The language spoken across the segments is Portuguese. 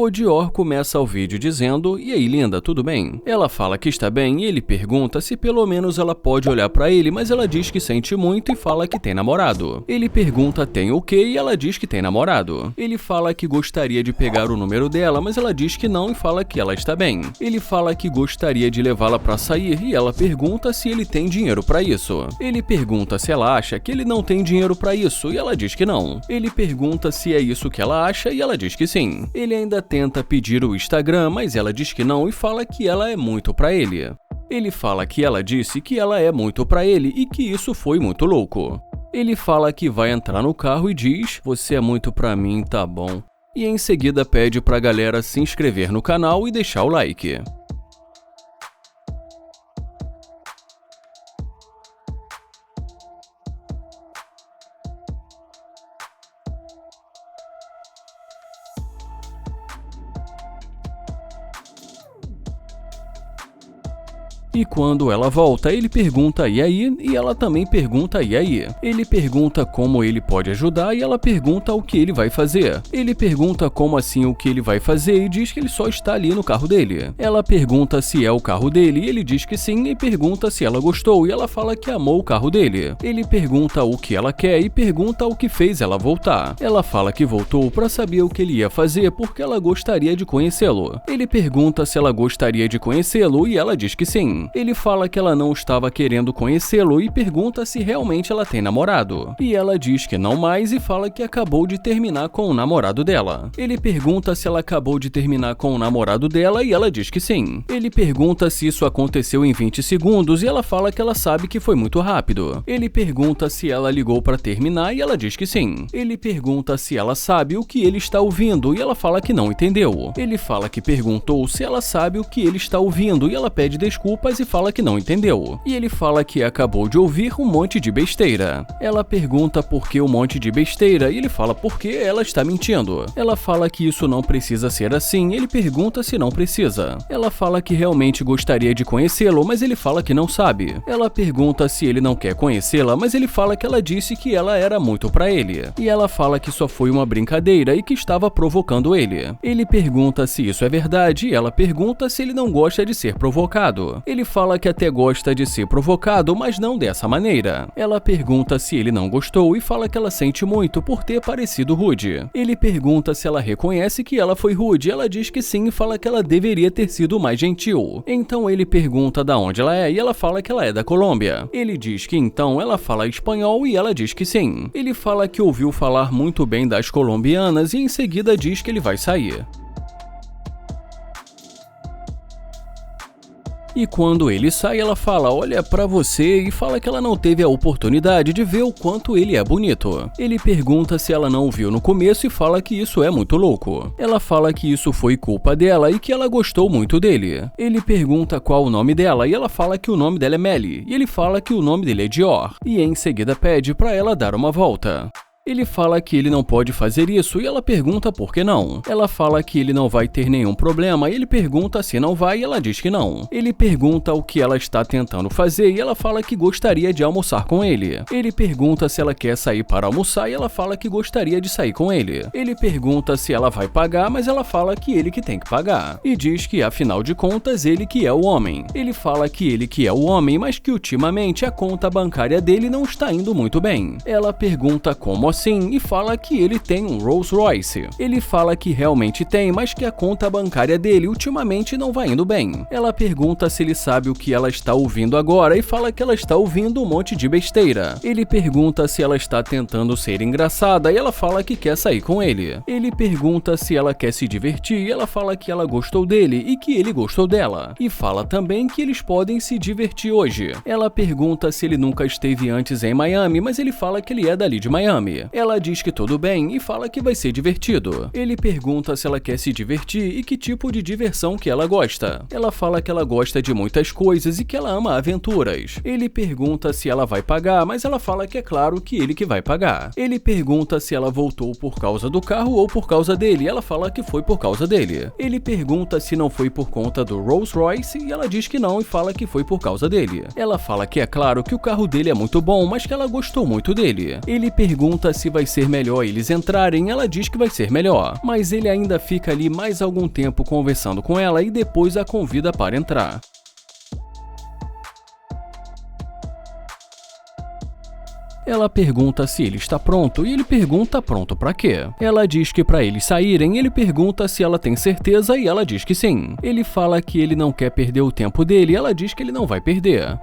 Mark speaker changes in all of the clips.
Speaker 1: O Dior começa o vídeo dizendo: "E aí, linda, tudo bem?" Ela fala que está bem e ele pergunta se pelo menos ela pode olhar pra ele, mas ela diz que sente muito e fala que tem namorado. Ele pergunta tem o quê e ela diz que tem namorado. Ele fala que gostaria de pegar o número dela, mas ela diz que não e fala que ela está bem. Ele fala que gostaria de levá-la pra sair e ela pergunta se ele tem dinheiro pra isso. Ele pergunta se ela acha que ele não tem dinheiro pra isso e ela diz que não. Ele pergunta se é isso que ela acha e ela diz que sim. Ele ainda tenta pedir o Instagram, mas ela diz que não e fala que ela é muito pra ele. Ele fala que ela disse que ela é muito pra ele e que isso foi muito louco. Ele fala que vai entrar no carro e diz: "Você é muito pra mim, tá bom." E em seguida pede pra galera se inscrever no canal e deixar o like. E quando ela volta, ele pergunta e aí, e ela também pergunta e aí. Ele pergunta como ele pode ajudar e ela pergunta o que ele vai fazer. Ele pergunta como assim o que ele vai fazer e diz que ele só está ali no carro dele. Ela pergunta se é o carro dele e ele diz que sim e pergunta se ela gostou e ela fala que amou o carro dele. Ele pergunta o que ela quer e pergunta o que fez ela voltar. Ela fala que voltou para saber o que ele ia fazer porque ela gostaria de conhecê-lo. Ele pergunta se ela gostaria de conhecê-lo e ela diz que sim. Ele fala que ela não estava querendo conhecê-lo e pergunta se realmente ela tem namorado. E ela diz que não mais e fala que acabou de terminar com o namorado dela. Ele pergunta se ela acabou de terminar com o namorado dela e ela diz que sim. Ele pergunta se isso aconteceu em 20 segundos e ela fala que ela sabe que foi muito rápido. Ele pergunta se ela ligou para terminar e ela diz que sim. Ele pergunta se ela sabe o que ele está ouvindo e ela fala que não entendeu. Ele fala que perguntou se ela sabe o que ele está ouvindo e ela pede desculpas e fala que não entendeu. E ele fala que acabou de ouvir um monte de besteira. Ela pergunta por que um monte de besteira e ele fala por que ela está mentindo. Ela fala que isso não precisa ser assim e ele pergunta se não precisa. Ela fala que realmente gostaria de conhecê-lo, mas ele fala que não sabe. Ela pergunta se ele não quer conhecê-la, mas ele fala que ela disse que ela era muito pra ele. E ela fala que só foi uma brincadeira e que estava provocando ele. Ele pergunta se isso é verdade e ela pergunta se ele não gosta de ser provocado. Ele fala que até gosta de ser provocado, mas não dessa maneira. Ela pergunta se ele não gostou e fala que ela sente muito por ter parecido rude. Ele pergunta se ela reconhece que ela foi rude, ela diz que sim e fala que ela deveria ter sido mais gentil. Então ele pergunta da onde ela é e ela fala que ela é da Colômbia. Ele diz que então ela fala espanhol e ela diz que sim. Ele fala que ouviu falar muito bem das colombianas e em seguida diz que ele vai sair. E quando ele sai, ela fala, olha pra você, e fala que ela não teve a oportunidade de ver o quanto ele é bonito. Ele pergunta se ela não viu no começo e fala que isso é muito louco. Ela fala que isso foi culpa dela e que ela gostou muito dele. Ele pergunta qual o nome dela e ela fala que o nome dela é Melly, e ele fala que o nome dele é Dior, e em seguida pede pra ela dar uma volta. Ele fala que ele não pode fazer isso e ela pergunta por que não. Ela fala que ele não vai ter nenhum problema e ele pergunta se não vai e ela diz que não. Ele pergunta o que ela está tentando fazer e ela fala que gostaria de almoçar com ele. Ele pergunta se ela quer sair para almoçar e ela fala que gostaria de sair com ele. Ele pergunta se ela vai pagar, mas ela fala que ele que tem que pagar. E diz que afinal de contas ele que é o homem. Ele fala que ele que é o homem, mas que ultimamente a conta bancária dele não está indo muito bem. Ela pergunta como assim e fala que ele tem um Rolls Royce. Ele fala que realmente tem, mas que a conta bancária dele ultimamente não vai indo bem. Ela pergunta se ele sabe o que ela está ouvindo agora e fala que ela está ouvindo um monte de besteira. Ele pergunta se ela está tentando ser engraçada e ela fala que quer sair com ele. Ele pergunta se ela quer se divertir e ela fala que ela gostou dele e que ele gostou dela. E fala também que eles podem se divertir hoje. Ela pergunta se ele nunca esteve antes em Miami, mas ele fala que ele é dali de Miami. Ela diz que tudo bem e fala que vai ser divertido. Ele pergunta se ela quer se divertir e que tipo de diversão que ela gosta. Ela fala que ela gosta de muitas coisas e que ela ama aventuras. Ele pergunta se ela vai pagar, mas ela fala que é claro que ele que vai pagar. Ele pergunta se ela voltou por causa do carro ou por causa dele. Ela fala que foi por causa dele. Ele pergunta se não foi por conta do Rolls Royce e ela diz que não e fala que foi por causa dele. Ela fala que é claro que o carro dele é muito bom, mas que ela gostou muito dele. Ele pergunta pergunta se vai ser melhor eles entrarem, ela diz que vai ser melhor, mas ele ainda fica ali mais algum tempo conversando com ela e depois a convida para entrar. Ela pergunta se ele está pronto e ele pergunta pronto pra quê. Ela diz que pra eles saírem, ele pergunta se ela tem certeza e ela diz que sim. Ele fala que ele não quer perder o tempo dele e ela diz que ele não vai perder.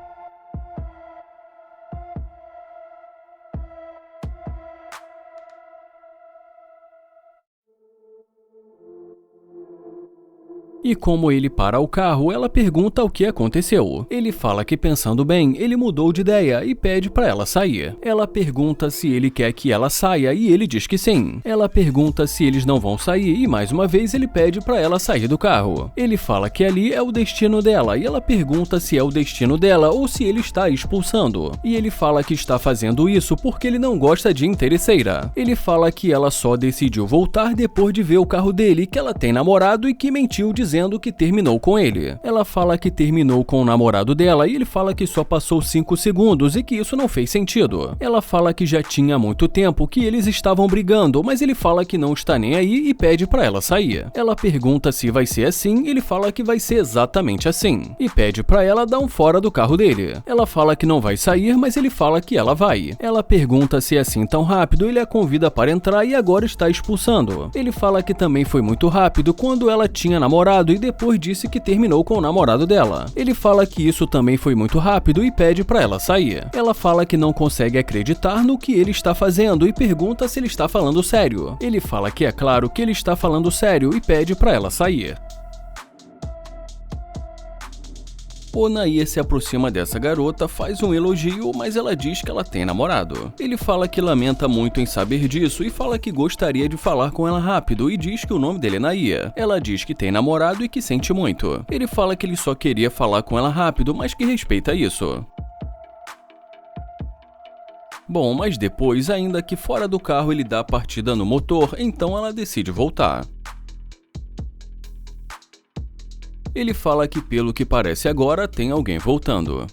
Speaker 1: E como ele para o carro, ela pergunta o que aconteceu. Ele fala que pensando bem, ele mudou de ideia e pede para ela sair. Ela pergunta se ele quer que ela saia e ele diz que sim. Ela pergunta se eles não vão sair e mais uma vez ele pede para ela sair do carro. Ele fala que ali é o destino dela e ela pergunta se é o destino dela ou se ele está expulsando. E ele fala que está fazendo isso porque ele não gosta de interesseira. Ele fala que ela só decidiu voltar depois de ver o carro dele, que ela tem namorado e que mentiu dizendo que terminou com ele. Ela fala que terminou com o namorado dela e ele fala que só passou 5 segundos e que isso não fez sentido. Ela fala que já tinha muito tempo que eles estavam brigando, mas ele fala que não está nem aí e pede pra ela sair. Ela pergunta se vai ser assim, ele fala que vai ser exatamente assim e pede pra ela dar um fora do carro dele. Ela fala que não vai sair, mas ele fala que ela vai. Ela pergunta se é assim tão rápido, ele a convida para entrar e agora está expulsando. Ele fala que também foi muito rápido quando ela tinha namorado e depois disse que terminou com o namorado dela. Ele fala que isso também foi muito rápido e pede pra ela sair. Ela fala que não consegue acreditar no que ele está fazendo e pergunta se ele está falando sério. Ele fala que é claro que ele está falando sério e pede pra ela sair. Onaia se aproxima dessa garota, faz um elogio, mas ela diz que ela tem namorado. Ele fala que lamenta muito em saber disso e fala que gostaria de falar com ela rápido e diz que o nome dele é Naia. Ela diz que tem namorado e que sente muito. Ele fala que ele só queria falar com ela rápido, mas que respeita isso. Bom, mas depois, ainda que fora do carro ele dá a partida no motor, então ela decide voltar. Ele fala que pelo que parece agora, tem alguém voltando.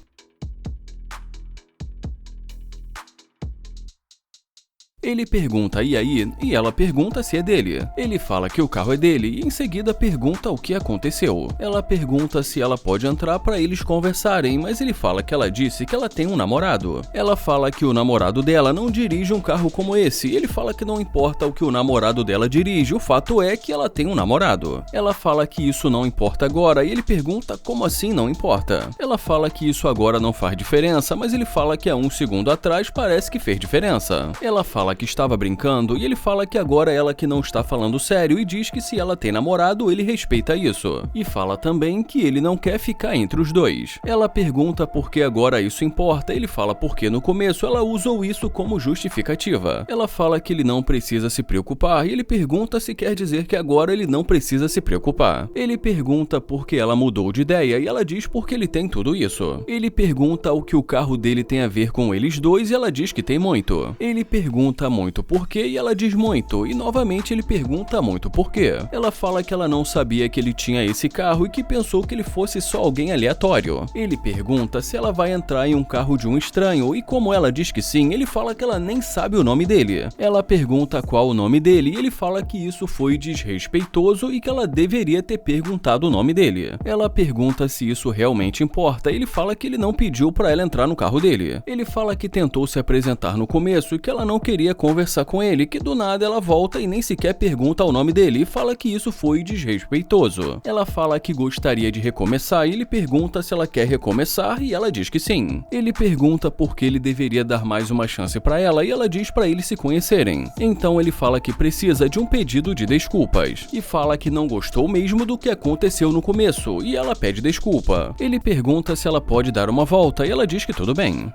Speaker 1: Ele pergunta e aí, e ela pergunta se é dele. Ele fala que o carro é dele e em seguida pergunta o que aconteceu. Ela pergunta se ela pode entrar para eles conversarem, mas ele fala que ela disse que ela tem um namorado. Ela fala que o namorado dela não dirige um carro como esse. Ele fala que não importa o que o namorado dela dirige, o fato é que ela tem um namorado. Ela fala que isso não importa agora e ele pergunta como assim não importa. Ela fala que isso agora não faz diferença, mas ele fala que há um segundo atrás parece que fez diferença. Ela fala que estava brincando e ele fala que agora ela que não está falando sério e diz que se ela tem namorado, ele respeita isso. E fala também que ele não quer ficar entre os dois. Ela pergunta por que agora isso importa, ele fala porque no começo ela usou isso como justificativa. Ela fala que ele não precisa se preocupar e ele pergunta se quer dizer que agora ele não precisa se preocupar. Ele pergunta por que ela mudou de ideia e ela diz porque ele tem tudo isso. Ele pergunta o que o carro dele tem a ver com eles dois e ela diz que tem muito. Ele pergunta muito por quê e ela diz muito, e novamente ele pergunta muito por quê. Ela fala que ela não sabia que ele tinha esse carro e que pensou que ele fosse só alguém aleatório. Ele pergunta se ela vai entrar em um carro de um estranho e como ela diz que sim, ele fala que ela nem sabe o nome dele. Ela pergunta qual o nome dele e ele fala que isso foi desrespeitoso e que ela deveria ter perguntado o nome dele. Ela pergunta se isso realmente importa e ele fala que ele não pediu pra ela entrar no carro dele. Ele fala que tentou se apresentar no começo e que ela não queria conversar com ele, que do nada ela volta e nem sequer pergunta o nome dele e fala que isso foi desrespeitoso. Ela fala que gostaria de recomeçar e ele pergunta se ela quer recomeçar e ela diz que sim. Ele pergunta por que ele deveria dar mais uma chance pra ela e ela diz pra eles se conhecerem. Então ele fala que precisa de um pedido de desculpas e fala que não gostou mesmo do que aconteceu no começo e ela pede desculpa. Ele pergunta se ela pode dar uma volta e ela diz que tudo bem.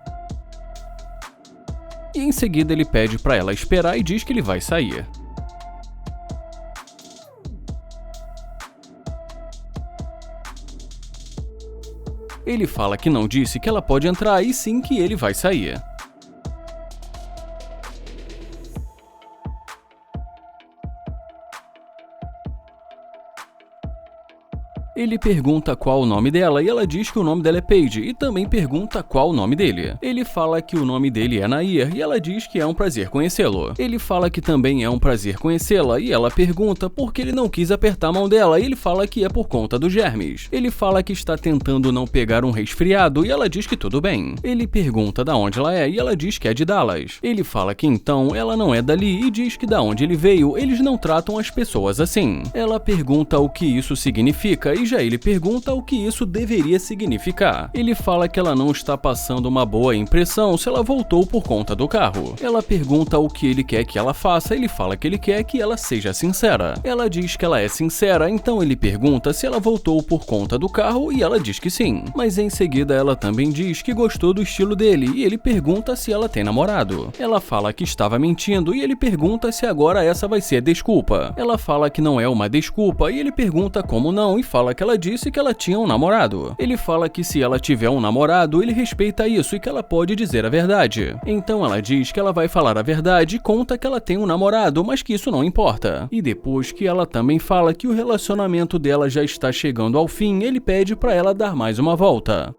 Speaker 1: E em seguida ele pede pra ela esperar e diz que ele vai sair. Ele fala que não disse que ela pode entrar e sim que ele vai sair. Ele pergunta qual o nome dela e ela diz que o nome dela é Paige e também pergunta qual o nome dele. Ele fala que o nome dele é Nair e ela diz que é um prazer conhecê-lo. Ele fala que também é um prazer conhecê-la e ela pergunta por que ele não quis apertar a mão dela e ele fala que é por conta dos germes. Ele fala que está tentando não pegar um resfriado e ela diz que tudo bem. Ele pergunta da onde ela é e ela diz que é de Dallas. Ele fala que então ela não é dali e diz que da onde ele veio eles não tratam as pessoas assim. Ela pergunta o que isso significa e já ele pergunta o que isso deveria significar. Ele fala que ela não está passando uma boa impressão se ela voltou por conta do carro. Ela pergunta o que ele quer que ela faça, ele fala que ele quer que ela seja sincera. Ela diz que ela é sincera, então ele pergunta se ela voltou por conta do carro e ela diz que sim. Mas em seguida ela também diz que gostou do estilo dele e ele pergunta se ela tem namorado. Ela fala que estava mentindo e ele pergunta se agora essa vai ser a desculpa. Ela fala que não é uma desculpa e ele pergunta como não e fala que ela disse que ela tinha um namorado. Ele fala que se ela tiver um namorado, ele respeita isso e que ela pode dizer a verdade. Então ela diz que ela vai falar a verdade e conta que ela tem um namorado, mas que isso não importa. E depois que ela também fala que o relacionamento dela já está chegando ao fim, ele pede para ela dar mais uma volta.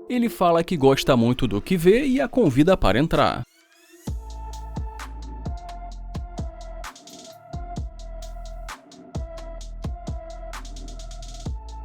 Speaker 1: Ele fala que gosta muito do que vê e a convida para entrar.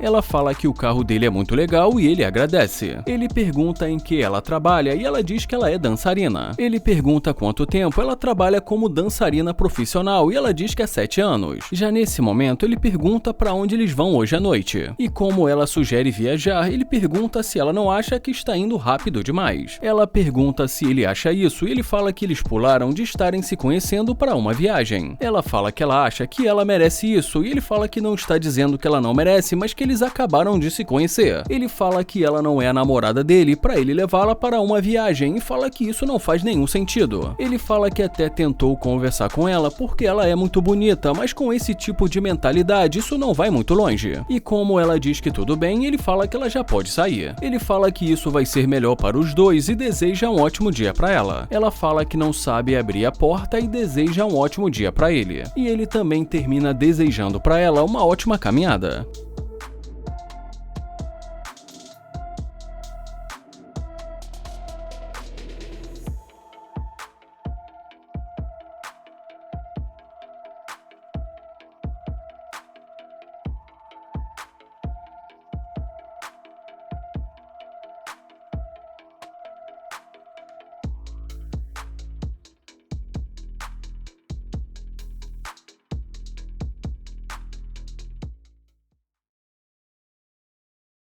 Speaker 1: Ela fala que o carro dele é muito legal e ele agradece. Ele pergunta em que ela trabalha e ela diz que ela é dançarina. Ele pergunta quanto tempo ela trabalha como dançarina profissional e ela diz que é 7 anos. Já nesse momento, ele pergunta para onde eles vão hoje à noite. E como ela sugere viajar, ele pergunta se ela não acha que está indo rápido demais. Ela pergunta se ele acha isso e ele fala que eles pularam de estarem se conhecendo para uma viagem. Ela fala que ela acha que ela merece isso e ele fala que não está dizendo que ela não merece, mas que eles acabaram de se conhecer. Ele fala que ela não é a namorada dele para ele levá-la para uma viagem e fala que isso não faz nenhum sentido. Ele fala que até tentou conversar com ela porque ela é muito bonita, mas com esse tipo de mentalidade isso não vai muito longe. E como ela diz que tudo bem, ele fala que ela já pode sair. Ele fala que isso vai ser melhor para os dois e deseja um ótimo dia para ela. Ela fala que não sabe abrir a porta e deseja um ótimo dia para ele. E ele também termina desejando para ela uma ótima caminhada.